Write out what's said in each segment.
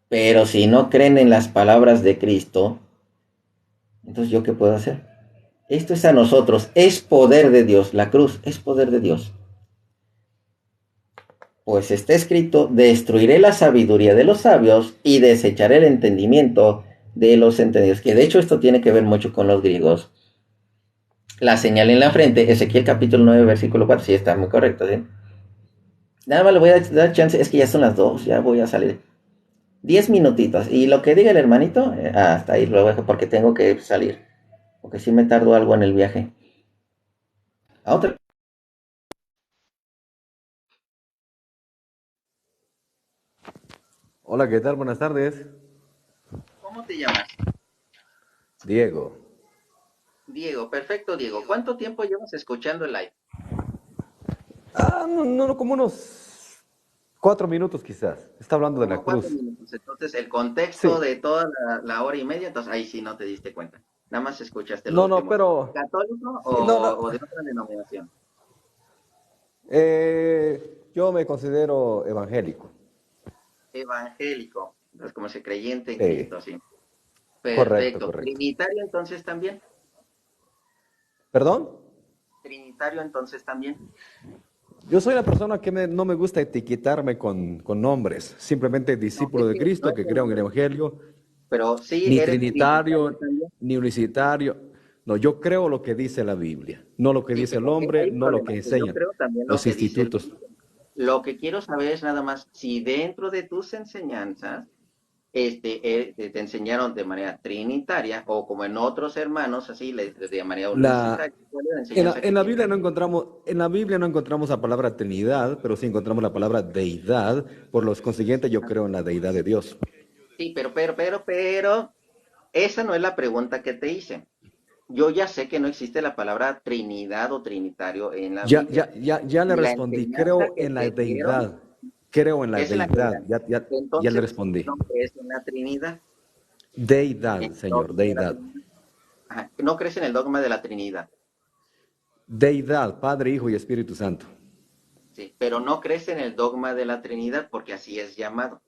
Pero si no creen en las palabras de Cristo, entonces ¿yo qué puedo hacer? Esto es a nosotros, es poder de Dios, la cruz es poder de Dios. Pues está escrito, destruiré la sabiduría de los sabios y desecharé el entendimiento de los entendidos. Que de hecho esto tiene que ver mucho con los griegos. La señal en la frente, Ezequiel capítulo 9 versículo 4, sí está muy correcto, ¿sí? Nada más le voy a dar chance, es que ya son las 2, ya voy a salir. 10 minutitos, y lo que diga el hermanito, hasta ahí lo dejo porque tengo que salir, porque si me tardo algo en el viaje. A otra. Hola, ¿qué tal? Buenas tardes. ¿Cómo te llamas? Diego. Diego, perfecto Diego. ¿Cuánto tiempo llevas escuchando el live? No, como unos 4 minutos quizás. Está hablando de la Como cuatro cruz. minutos. Entonces, el contexto Sí. de toda la hora y media, entonces ahí sí no te diste cuenta. Nada más escuchaste lo No, último. pero... ¿Católico Sí, no. o de otra denominación? Yo me considero evangélico. Evangélico. Entonces, como se creyente en Sí, Cristo, sí. correcto, Perfecto. correcto. Trinitario entonces también. ¿Perdón? Trinitario entonces también. Yo soy una persona que no me gusta etiquetarme con nombres. Simplemente No, discípulo es de que no Cristo, es que el creo en el nombre. Evangelio. Pero sí Ni eres trinitario trinitario, también. ni unicitario. No, yo creo lo que dice la Biblia, no lo que Sí, dice el pero hombre, hay no lo que problemas. Que yo enseñan creo también lo los que dice el institutos. libro. Lo que quiero saber es nada más si dentro de tus enseñanzas te enseñaron de manera trinitaria o como en otros hermanos, así de manera La, unicitaria. ¿Cuál es la enseñanza que en la tienes? Biblia no encontramos, en la Biblia no encontramos la palabra Trinidad, pero sí encontramos la palabra deidad. Por lo consiguiente, yo creo en la deidad de Dios. Sí, pero, esa no es la pregunta que te hice. Yo ya sé que no existe la palabra Trinidad o Trinitario en la Biblia. Ya le La respondí, enseñanza creo que en la te dieron deidad. Creo en la es en la deidad. deidad. Ya le Entonces, respondí. no crees en la Trinidad, Deidad, en el Señor, dogma de la deidad. Trinidad. Ajá, no crees en el dogma de la Trinidad, Deidad, Padre, Hijo y Espíritu Santo. sí, pero no crees en el dogma de la Trinidad porque así es llamado.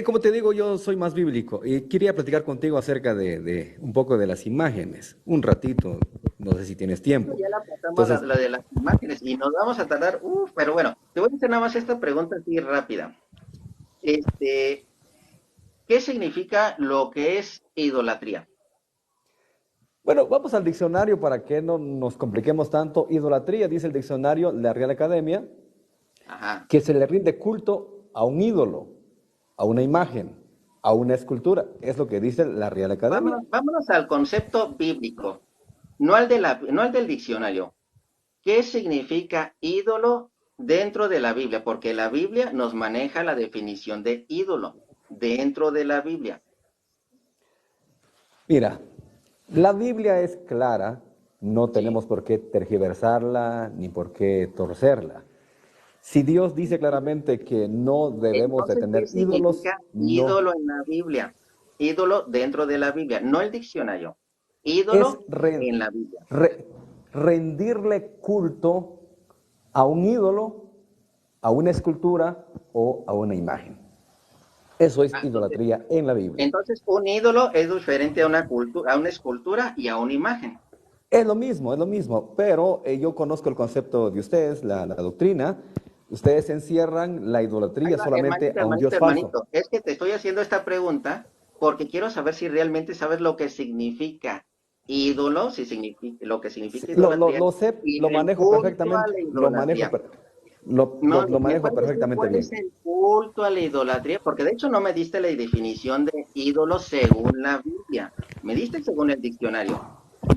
Como te digo, yo soy más bíblico y quería platicar contigo acerca de un poco de las imágenes, un ratito, no sé si tienes Eso tiempo. ya la pasamos Entonces, la de las imágenes y nos vamos a tardar, pero bueno, te voy a hacer nada más esta pregunta así rápida. Este, ¿Qué significa lo que es idolatría? bueno, vamos al diccionario para que no nos compliquemos tanto. Idolatría, dice el diccionario, la Real Academia, Ajá. que se le rinde culto a un ídolo, a una imagen, a una escultura. Es lo que dice la Real Academia. Vámonos al concepto bíblico, no al del diccionario. ¿Qué significa ídolo dentro de la Biblia? Porque la Biblia nos maneja la definición de ídolo dentro de la Biblia. Mira, la Biblia es clara, no Sí. tenemos por qué tergiversarla ni por qué torcerla. Si Dios dice claramente que no debemos de Entonces, ¿qué tener ídolos, significa no. ídolo en la Biblia? Ídolo dentro de la Biblia, no el diccionario. Es Ídolo en la Biblia. re- rendirle culto a un ídolo, a una escultura o a una imagen. Eso es Ah, idolatría en la Biblia. entonces, un ídolo es diferente a una cultura, a una escultura y a una imagen. Es lo mismo, pero yo conozco el concepto de ustedes, la doctrina. Ustedes encierran la Ahí idolatría va, solamente hermanito, a un hermanito, Dios falso. hermanito. Es que te estoy haciendo esta pregunta porque quiero saber si realmente sabes lo que significa ídolo, si significa lo que Sí, significa idolatría lo sé, y lo el manejo culto a perfectamente, la idolatría. No, lo ¿me manejo puedes decir perfectamente cuál bien. es el culto a la idolatría? Porque de hecho no me diste la definición de ídolo según la Biblia. Me diste según el diccionario.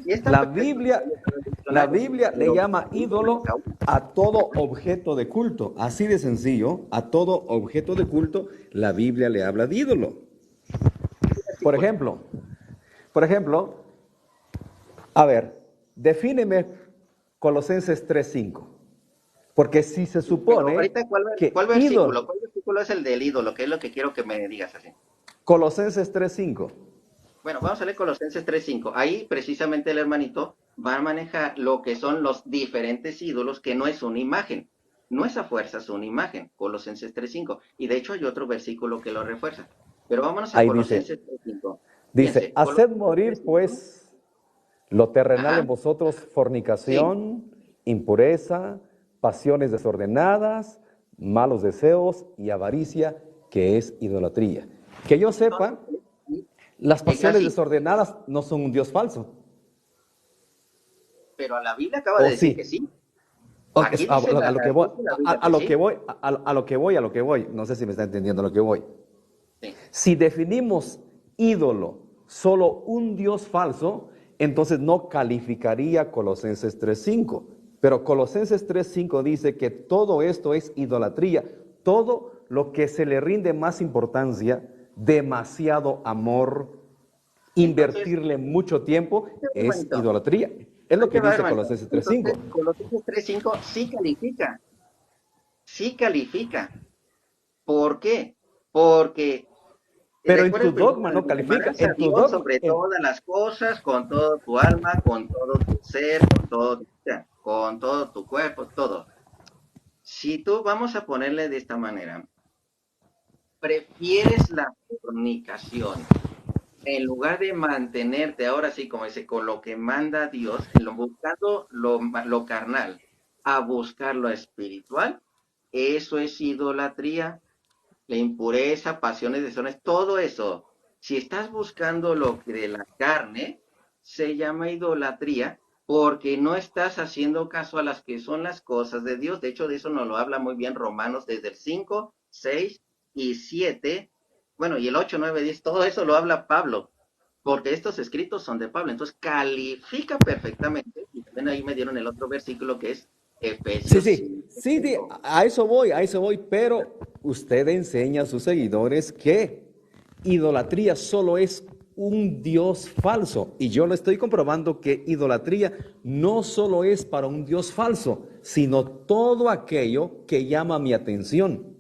Y está La perfecto que Biblia, haya usado el la diccionario, Biblia le pero llama dime ídolo cabrón. a todo objeto de culto. Así de sencillo, a todo objeto de culto, la Biblia le habla de ídolo. Por Versículo. ejemplo, por ejemplo, a ver, defíneme Colosenses 3:5. Porque si se Pero supone ahorita, que cuál versículo? ídolo, ¿Cuál versículo es el del ídolo? Que es lo que quiero que me digas así. Colosenses 3:5. Bueno, vamos a leer Colosenses 3:5. Ahí precisamente el hermanito va a manejar lo que son los diferentes ídolos, que no es una imagen. no es a fuerzas una imagen, Colosenses 3:5. Y de hecho hay otro versículo que lo refuerza. Pero vámonos a Ahí dice, Colosenses 3:5. dice, Fíjense, haced Colosenses morir 3:5. pues lo terrenal en Ajá, vosotros, sí. fornicación, impureza, pasiones desordenadas, malos deseos y avaricia, que es idolatría. Que yo Entonces, sepa, las pasiones así. desordenadas no son un Dios falso. Pero la Biblia acaba ¿O de decir que sí? sí. Aquí dice A lo que voy, dice la Biblia a que lo que sí. voy, a lo que voy. No sé si me está entendiendo a lo que voy. Sí. Si definimos ídolo solo un Dios falso, entonces no calificaría Colosenses 3:5. Pero Colosenses 3:5 dice que todo esto es idolatría. Todo lo que se le rinde más importancia, demasiado amor, Entonces, invertirle mucho tiempo, qué es hermanito. idolatría. Es lo Ahí que te va, dice hermanito. Colosenses 3:5. Entonces, Colosenses 3:5 sí califica. Sí califica. ¿Por qué? Porque Pero en recuerda tu el primer dogma no mandamiento, califica. amarás a En tu Dios dogma, sobre todas las cosas, con todo tu alma, con todo tu ser, con todo tu ser, con todo tu cuerpo, todo. Si tú vamos a ponerle de esta manera, prefieres la fornicación en lugar de mantenerte ahora sí, como dice, con lo que manda Dios, en lo, buscando lo carnal, a buscar lo espiritual, eso es idolatría, la impureza, pasiones, deseos, todo eso. Si estás buscando lo que de la carne, se llama idolatría porque no estás haciendo caso a las que son las cosas de Dios. De hecho, de eso nos lo habla muy bien Romanos desde el 5, 6 y 7. Bueno, y el 8, 9, 10, todo eso lo habla Pablo, porque estos escritos son de Pablo. Entonces, califica perfectamente. Y también ahí me dieron el otro versículo que es sí, Efesios sí, 5, sí, sí, 5. a eso voy, pero usted enseña a sus seguidores que idolatría solo es un Dios falso. Y yo le estoy comprobando que idolatría no solo es para un Dios falso, sino todo aquello que llama mi atención,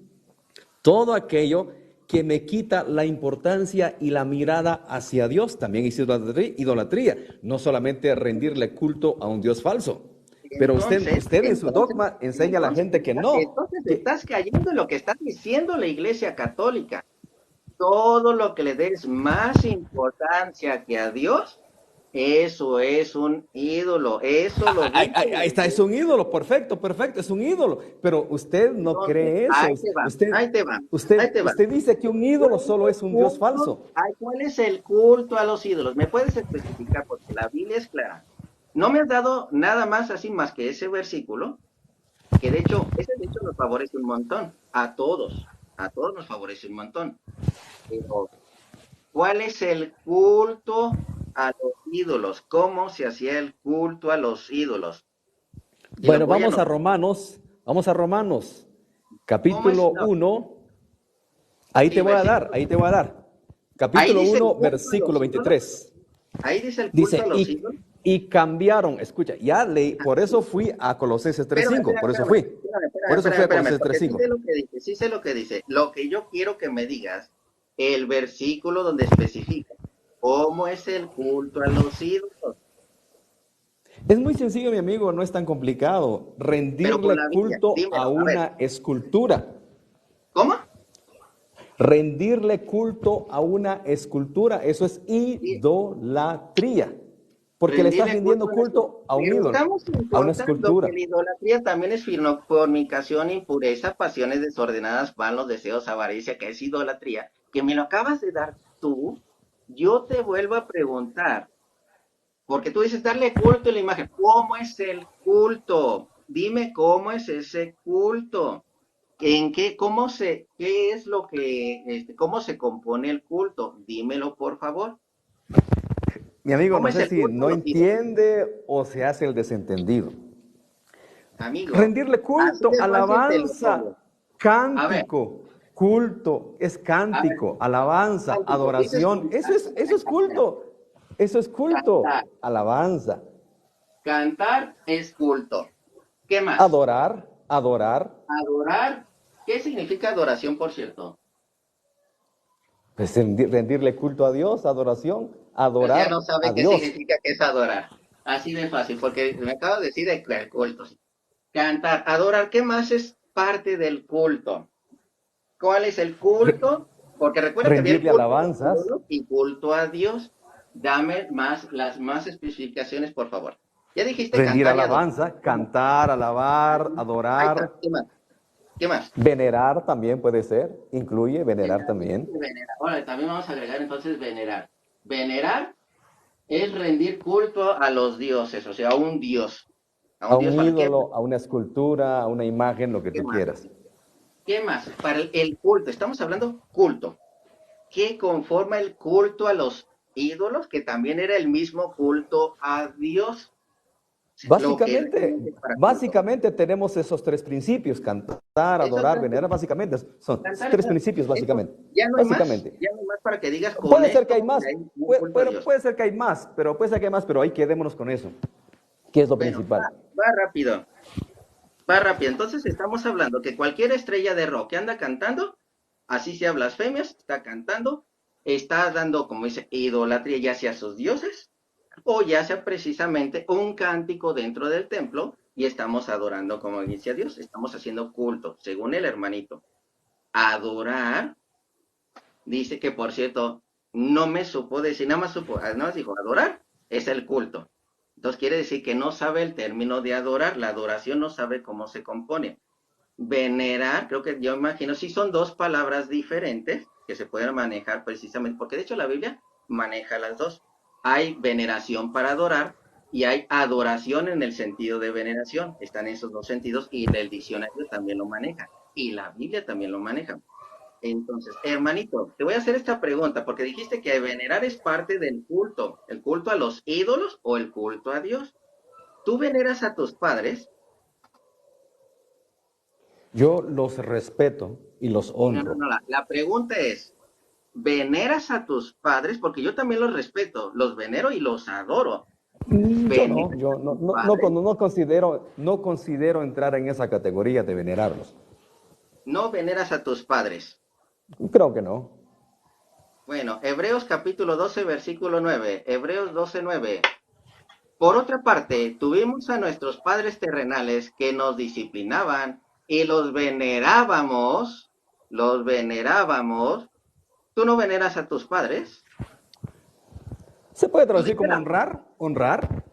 todo aquello que me quita la importancia y la mirada hacia Dios, también es idolatría, no solamente rendirle culto a un Dios falso. Pero usted en su dogma enseña a la gente que no, Entonces que, estás cayendo en lo que está diciendo la Iglesia Católica. Todo lo que le des más importancia que a Dios, eso es un ídolo. Eso lo dice la ahí está, es un Iglesia. ídolo, perfecto, perfecto, es un ídolo. Pero usted no Entonces, cree eso. ahí te va, ahí te va, ahí te va. Usted dice que un ¿Cuál ídolo es solo el es un Dios culto? falso. Ay, ¿cuál es el culto a los ídolos? ¿Me puedes especificar? Porque la Biblia es clara. No me has dado nada más así más que ese versículo, que de hecho, ese de hecho nos favorece un montón, a todos nos favorece un montón. Pero, ¿cuál es el culto a los ídolos? ¿Cómo se hacía el culto a los ídolos? Y los Bueno, voy a anotar. Vamos a Romanos, ¿Cómo es? capítulo No, 1. sí, versículo. Ahí te voy a dar. Ahí Capítulo dice el 1, culto a versículo los ídolos. 23. Ahí dice el culto a Dice, los ídolos. y cambiaron, escucha, ya leí, por eso fui a Colosenses Espérame, 3:5, espérame, por eso espérame, fui. espérame, espérame, Por eso espérame, fui a espérame, Colosenses porque sí 3:5. sé lo que dice, sí sé lo que dice. Lo que yo quiero que me digas, el versículo donde especifica cómo es el culto a los ídolos, Es muy sencillo, mi amigo, no es tan complicado. pero con Rendirle la Biblia. culto a Dímelo, a ver, una escultura. ¿cómo? Rendirle culto a una escultura, eso es Sí, idolatría. Porque le estás rendirle culto rindiendo a una escultura. culto a un Pero ídolo, estamos a una importando que escultura. la idolatría también es fornicación, impureza, pasiones desordenadas, malos deseos, avaricia, que es idolatría, que me lo acabas de dar tú. Yo te vuelvo a preguntar. Porque tú dices darle culto a la imagen. ¿Cómo es el culto? Dime cómo es ese culto. ¿En qué, qué es lo que, cómo se compone el culto? Dímelo, por favor. Mi amigo, ¿Cómo no es sé el si culto a no los ídolos? entiende o se hace el desentendido. Amigo, Rendirle así culto, de fácil te lo alabanza, pongo. A ver, cántico, culto, es a ver, cántico, alabanza, cántico. Dices adoración. Eso es culto. Eso es culto, cantar. alabanza. Cantar es culto. ¿Qué más? Adorar, adorar, Adorar. ¿Qué significa adoración, por cierto? pues rendirle culto a Dios, adoración, Pues ya adorar no sabe a qué Dios. significa que es adorar. Así de fácil, porque me acabo de decir el culto. Cantar, adorar, ¿qué más es parte del culto? ¿Cuál es el culto? Porque recuerda que había el Rendirle culto a los alabanzas, ídolos y culto a Dios. Dame más, las más especificaciones, por favor. Ya dijiste rendir cantar y adorar. alabanza, ¿Qué más? cantar, alabar, Ahí está. adorar, ¿Qué más? ¿Qué más? venerar también puede ser, incluye venerar Venerar. también. Venerar. Ahora, también vamos a agregar entonces venerar. Venerar es rendir culto a los dioses, o sea, a A un un dios falso. ¿Qué más? ídolo, a una escultura, a una imagen, lo que ¿Qué tú más? quieras. ¿Qué más? Para el culto, estamos hablando culto. ¿Qué conforma el culto a los ídolos? Que también era el mismo culto a Dios, lo que Básicamente, realmente es para culto. básicamente tenemos esos tres principios, cantar, Esos adorar, tres venerar, principios, básicamente son cantar, tres principios, eso, básicamente. ya Básicamente. no hay más para que digas con Puede ser que esto, hay más, hay un culto a Dios. puede ser que hay más, pero puede ser que hay más, pero ahí quedémonos con eso, que es lo Bueno, principal. va rápido. Va rápido. Entonces estamos hablando que cualquier estrella de rock que anda cantando, así sea blasfemias, está cantando, está dando, como dice, idolatría ya sea a sus dioses, o ya sea precisamente un cántico dentro del templo y estamos adorando, como dice a Dios, estamos haciendo culto, según el hermanito. Adorar, dice que por cierto, no me supo decir, nada más dijo, adorar es el culto. Entonces quiere decir que no sabe el término de adorar, la adoración no sabe cómo se compone. Venerar, creo que yo imagino, sí son dos palabras diferentes que se pueden manejar precisamente, porque de hecho la Biblia maneja las dos. Hay veneración para adorar y hay adoración en el sentido de veneración. Están esos dos sentidos y el diccionario también lo maneja y la Biblia también lo maneja. Entonces, hermanito, te voy a hacer esta pregunta porque dijiste que venerar es parte del culto, el culto a los ídolos o el culto a Dios. ¿Tú veneras a tus padres? Yo los respeto y los No, no, honro. no, la pregunta es, ¿veneras a tus padres? Porque yo también los respeto, los venero y los adoro. ¿Veneras Yo a tus no, padres? no considero entrar en esa categoría de venerarlos. No veneras a tus padres. Creo que no. Bueno, Hebreos capítulo 12, versículo 9. Hebreos 12, 9. Por otra parte, tuvimos a nuestros padres terrenales que nos disciplinaban y los venerábamos. Los venerábamos. ¿Tú no veneras a tus padres? ¿Se puede Los traducir como veneramos. honrar? ¿Honrar?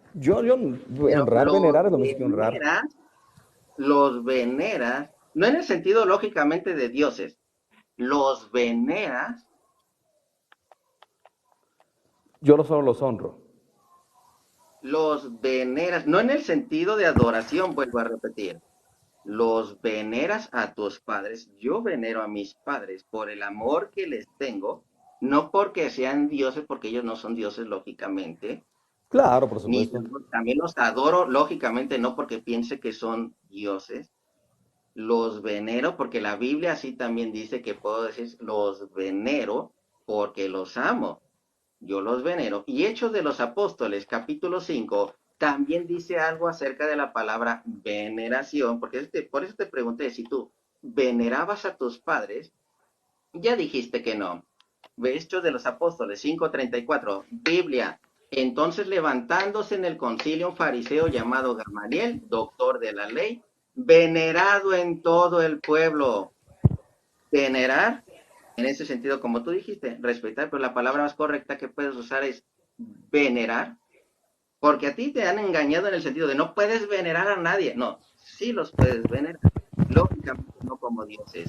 Pero Honrar, los venerar es lo mismo que honrar. veneras, los veneras, no en el sentido lógicamente de dioses, los veneras, Yo solo los honro. no en el sentido de adoración, vuelvo a repetir, los veneras a tus padres, yo venero a mis padres por el amor que les tengo, no porque sean dioses, porque ellos no son dioses lógicamente, Claro, por ni supuesto. también los adoro lógicamente, no porque piense que son dioses, los venero porque la Biblia así también dice que puedo decir los venero porque los amo. Yo los venero. Y Hechos de los Apóstoles, capítulo 5 también dice algo acerca de la palabra veneración, porque por eso te pregunté si tú venerabas a tus padres, ya dijiste que no. Hechos de los Apóstoles 5:34, Biblia. Entonces levantándose en el concilio un fariseo llamado Gamaliel, doctor de la ley, venerado en todo el pueblo. Venerar, en ese sentido, como tú dijiste, respetar, pero la palabra más correcta que puedes usar es venerar, porque a ti te han engañado en el sentido de no puedes venerar a nadie. No, sí los puedes venerar, lógicamente no como dioses,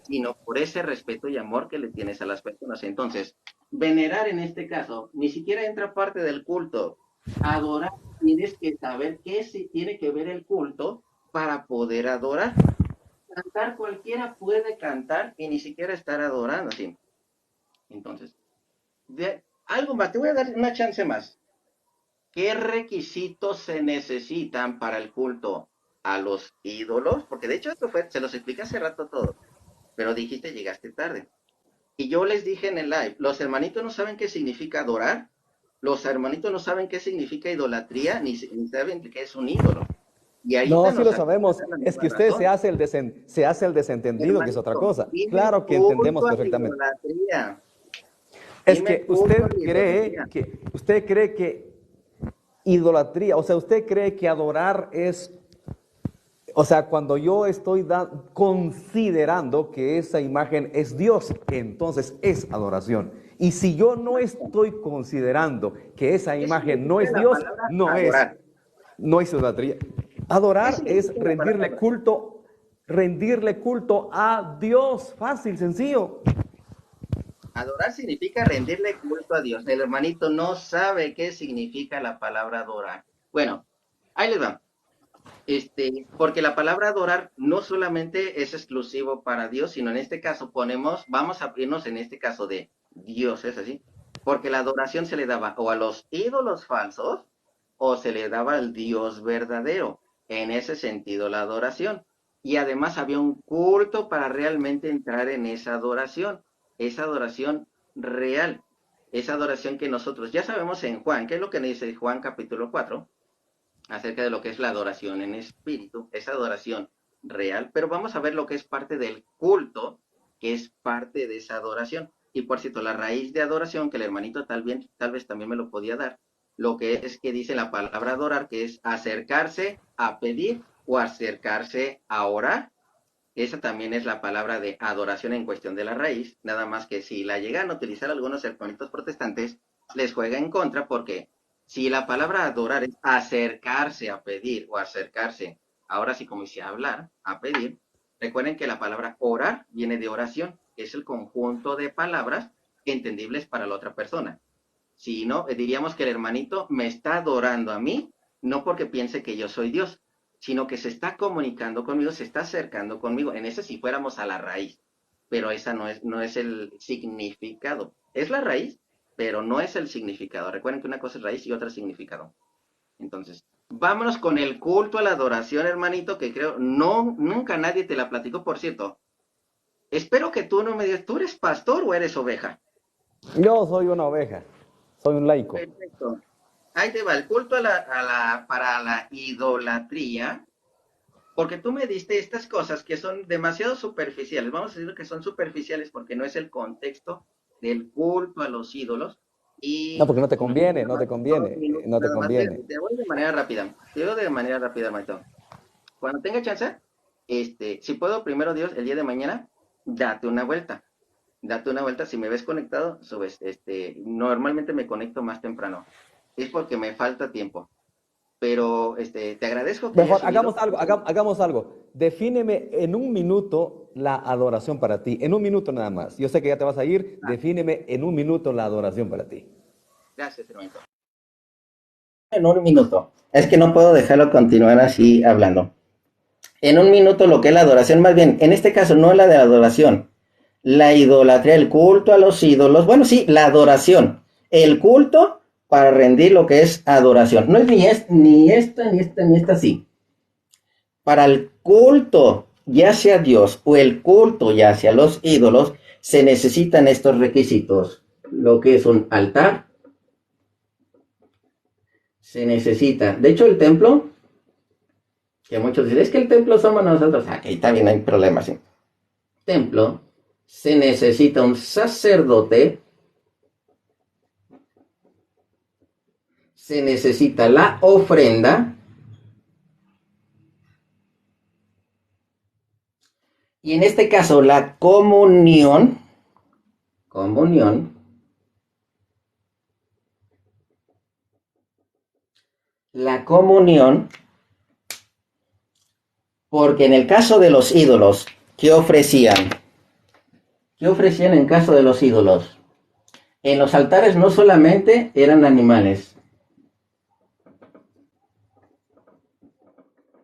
sino por ese respeto y amor que le tienes a las personas. Entonces, venerar en este caso ni siquiera entra parte del culto. Adorar, tienes que saber qué se tiene que ver el culto para poder adorar. Cantar cualquiera puede cantar y ni siquiera estar adorando, ¿sí? Entonces, algo más, te voy a dar una chance más. ¿Qué requisitos se necesitan para el culto a los ídolos? Porque de hecho esto fue, se los expliqué hace rato todo, pero dijiste llegaste tarde. Y yo les dije en el live, los hermanitos no saben qué significa adorar, los hermanitos no saben qué significa idolatría, ni saben qué es un ídolo. Y No, ahorita sí nos lo acaba de sabemos. dar la Es que misma usted razón. se hace el desentendido, que es otra Hermanito, cosa. dime Claro que entendemos culto a la perfectamente. idolatría. Es Dime que culto a la idolatría. usted cree que idolatría, o sea, usted cree que adorar es O sea, cuando yo estoy considerando que esa imagen es Dios, entonces es adoración. Y si yo no estoy considerando que esa ¿Qué imagen no significa es la Dios, palabra adorar? no es idolatría. ¿Qué Adorar es significa la palabra adorar? rendirle culto a Dios. Fácil, sencillo. Adorar significa rendirle culto a Dios. El hermanito no sabe qué significa la palabra adorar. Bueno, ahí les va. Porque la palabra adorar no solamente es exclusivo para Dios, sino en este caso vamos a abrirnos en este caso de Dios, ¿es así? Porque la adoración se le daba o a los ídolos falsos o se le daba al Dios verdadero. En ese sentido, la adoración. Y además había un culto para realmente entrar en esa adoración real, esa adoración que nosotros ya sabemos en Juan. ¿Qué es lo que dice Juan capítulo 4 acerca de lo que es la adoración en espíritu, esa adoración real? Pero vamos a ver lo que es parte del culto, que es parte de esa adoración. Y por cierto, la raíz de adoración, que el hermanito tal vez también me lo podía dar, lo que es que dice la palabra adorar, que es acercarse a pedir o acercarse a orar. Esa también es la palabra de adoración en cuestión de la raíz, nada más que si la llegan a utilizar algunos hermanitos protestantes, les juega en contra porque si la palabra adorar es acercarse a pedir o acercarse, ahora sí como dice hablar, a pedir, recuerden que la palabra orar viene de oración, que es el conjunto de palabras entendibles para la otra persona. Si no, diríamos que el hermanito me está adorando a mí, no porque piense que yo soy Dios, sino que se está comunicando conmigo, se está acercando conmigo. En ese si fuéramos a la raíz, pero esa no es el significado. Es la raíz, pero no es el significado. Recuerden que una cosa es raíz y otra es significado. Entonces, vámonos con el culto a la adoración, hermanito, que creo nunca nadie te la platicó. Por cierto, espero que tú no me digas, ¿tú eres pastor o eres oveja? Yo soy una oveja, soy un laico. Perfecto. Ahí te va el culto para la idolatría, porque tú me diste estas cosas que son demasiado superficiales. Vamos a decir que son superficiales porque no es el contexto del culto a los ídolos. No, Y porque no te si me das conviene, nada no más te dos conviene, minutos, no te nada más, conviene. te voy de manera rápida. Te digo de manera rápida, Maito. Cuando tenga chance, si puedo, primero Dios, el día de mañana, date una vuelta. Date una vuelta. Si me ves conectado, subes. Normalmente me conecto más temprano. Es porque me falta tiempo. Pero te agradezco que hayas Mejor, subido. hagamos algo. Defíneme en un minuto la adoración para ti. En un minuto nada más. Yo sé que ya te vas a ir. Ah, Defíneme en un minuto la adoración para ti. gracias, hermanito. En un minuto. Es que no puedo dejarlo continuar así hablando. En un minuto lo que es la adoración, más bien, en este caso no es la de la adoración, la idolatría, el culto a los ídolos, bueno, sí, la adoración, el culto para rendir lo que es adoración. No es ni esta, ni esta, ni esta, sí. Para el culto, ya sea Dios o el culto ya sea los ídolos, se necesitan estos requisitos. Lo que es un altar, se necesita. De hecho, el templo, que muchos dicen, es que el templo somos nosotros. Aquí está bien, no hay problema, sí. Templo, se necesita un sacerdote, se necesita la ofrenda, y en este caso la comunión, la comunión, porque en el caso de los ídolos, ¿qué ofrecían? ¿Qué ofrecían en caso de los ídolos? En los altares no solamente eran animales,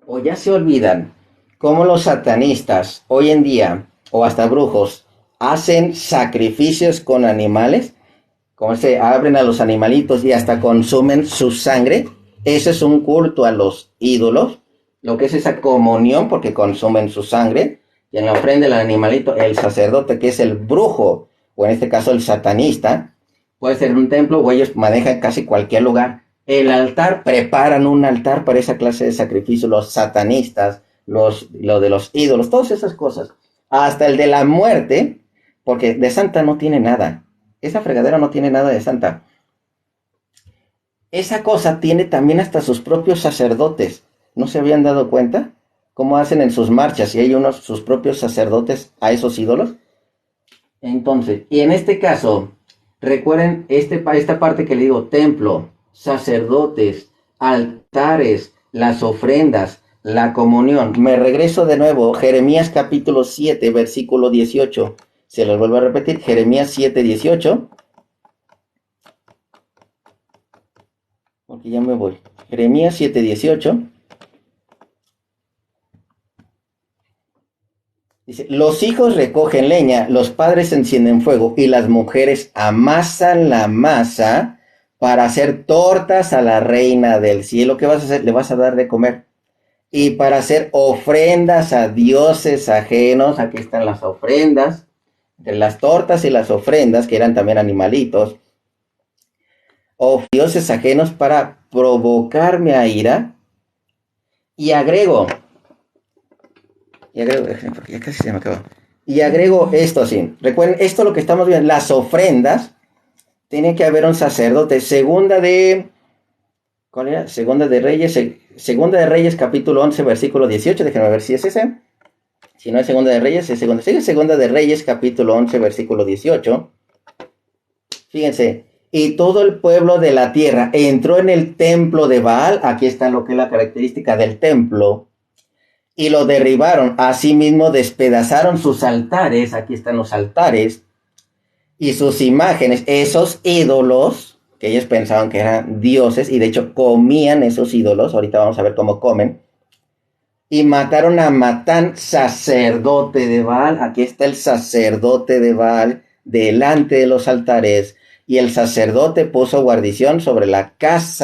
o ya se olvidan, como los satanistas hoy en día, o hasta brujos, hacen sacrificios con animales, como se abren a los animalitos y hasta consumen su sangre. Ese es un culto a los ídolos, lo que es esa comunión, porque consumen su sangre, y en la ofrenda del animalito, el sacerdote, que es el brujo, o en este caso el satanista, puede ser un templo, o ellos manejan casi cualquier lugar. El altar, preparan un altar para esa clase de sacrificio, los satanistas, lo de los ídolos, todas esas cosas. Hasta el de la muerte, porque de santa no tiene nada. Esa fregadera no tiene nada de santa. Esa cosa tiene también hasta sus propios sacerdotes. ¿No se habían dado cuenta? cómo hacen en sus marchas, y hay sus propios sacerdotes a esos ídolos. Entonces, y en este caso, recuerden esta parte que le digo, templo, sacerdotes, altares, las ofrendas, la comunión. Me regreso de nuevo, Jeremías capítulo 7, versículo 18. Se los vuelvo a repetir, Jeremías 7, 18. Porque ya me voy. Jeremías 7, 18. Dice, los hijos recogen leña, los padres encienden fuego y las mujeres amasan la masa para hacer tortas a la reina del cielo. ¿Qué vas a hacer? Le vas a dar de comer. Y para hacer ofrendas a dioses ajenos, aquí están las ofrendas, entre las tortas y las ofrendas, que eran también animalitos, o dioses ajenos para provocarme a ira. Y agrego, porque ya casi se me acabó. Y agrego esto así. Recuerden, esto lo que estamos viendo, las ofrendas, tiene que haber un sacerdote. ¿Cuál era? Segunda de Reyes, capítulo 11, versículo 18. Déjenme ver si es ese. Si no es Segunda de Reyes, es Segunda. Sí, Segunda de Reyes, capítulo 11, versículo 18. Fíjense. Y todo el pueblo de la tierra entró en el templo de Baal. Aquí está lo que es la característica del templo. Y lo derribaron. Asimismo despedazaron sus altares. Aquí están los altares. Y sus imágenes. Esos ídolos que ellos pensaban que eran dioses. Y de hecho comían esos ídolos. Ahorita vamos a ver cómo comen. Y mataron a Matán, sacerdote de Baal. Aquí está el sacerdote de Baal delante de los altares. Y el sacerdote puso guarnición sobre la casa